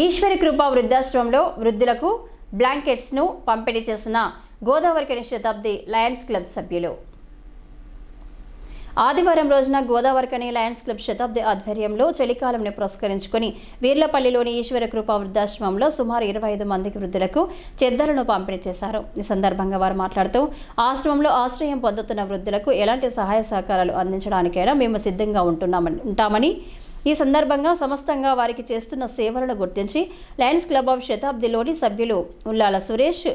ఈశ్వరి కృప వృద్ధాశ్రమంలో వృద్ధులకు బ్లాంకెట్స్ను పంపిణీ చేసిన గోదావరికని శతాబ్ది లయన్స్ క్లబ్ సభ్యులు. ఆదివారం రోజున గోదావరికని లయన్స్ క్లబ్ శతాబ్ది ఆధ్వర్యంలో చలికాలంని పురస్కరించుకుని వీర్లపల్లిలోని ఈశ్వర కృప వృద్ధాశ్రమంలో సుమారు 25 మందికి వృద్ధులకు చెద్దలను పంపిణీ చేశారు. ఈ సందర్భంగా వారు మాట్లాడుతూ ఆశ్రమంలో ఆశ్రయం పొందుతున్న వృద్ధులకు ఎలాంటి సహాయ సహకారాలు అందించడానికైనా మేము సిద్ధంగా ఉంటామని ఈ సందర్భంగా సమస్తంగా వారికి చేస్తున్న సేవలను గుర్తించి లయన్స్ క్లబ్ ఆఫ్ శతాబ్దిలోని సభ్యులు ఉల్లాల సురేష్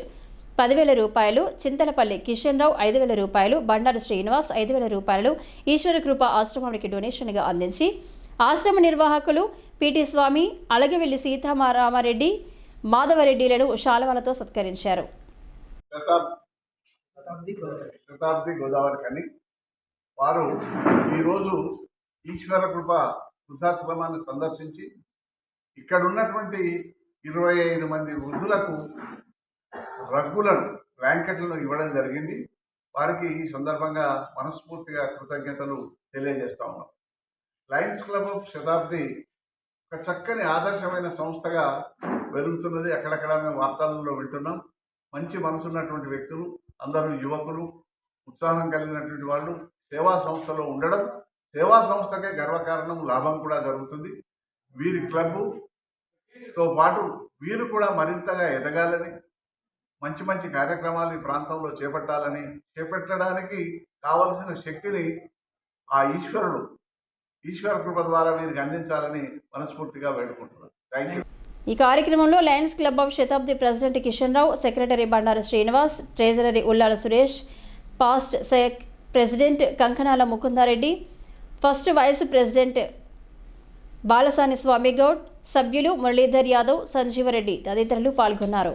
10,000 రూపాయలు, చింతలపల్లి కిషన్ రావు 5,000 రూపాయలు, బండారు శ్రీనివాస్ 5,000 రూపాయలు ఈశ్వర కృప ఆశ్రమానికి డొనేషన్గా అందించి ఆశ్రమ నిర్వాహకులు పిటి స్వామి, అలగవెల్లి సీతారామారెడ్డి, మాధవరెడ్డిలను శాలువాలతో సత్కరించారు. శతాబ్ది గోదావరికని వారు ఈరోజు ఈశ్వర కృప వృద్ధాశ్రమాన్ని సందర్శించి ఇక్కడ ఉన్నటువంటి 25 మంది వృద్ధులకు రగ్గులను, బ్లాంకెట్లను ఇవ్వడం జరిగింది. వారికి ఈ సందర్భంగా మనస్ఫూర్తిగా కృతజ్ఞతలు తెలియజేస్తా ఉన్నాం. లయన్స్ క్లబ్ ఆఫ్ శతాబ్ది ఒక చక్కని ఆదర్శమైన సంస్థగా వెలుగుతున్నది. అక్కడక్కడ మేము వార్తలలో వింటున్నాం. మంచి మనసున్నటువంటి వ్యక్తులు, అందరూ యువకులు, ఉత్సాహం కలిగినటువంటి వాళ్ళు సేవా సంస్థలో ఉండడం సేవా సంస్థకే గర్వకారణం, లాభం కూడా జరుగుతుంది. వీరి క్లబ్తో పాటు వీరు కూడా మరింతగా ఎదగాలని, మంచి మంచి కార్యక్రమాలు ఈ ప్రాంతంలో చేపట్టడానికి కావలసిన శక్తిని ఆ ఈశ్వర కృప ద్వారా వీరికి అందించాలని మనస్ఫూర్తిగా వేడుకుంటున్నాను. Thank you. ఈ కార్యక్రమంలో lions club of Shatabdi president Kishan Rao, secretary Bandaru Srinivas, treasury Ullala Suresh, past president Kankanala Mukunda Reddy, first vice president Balasani Swamy Goud, సభ్యులు మురళీధర్ యాదవ్, సంజీవరెడ్డి తదితరులు పాల్గొన్నారు.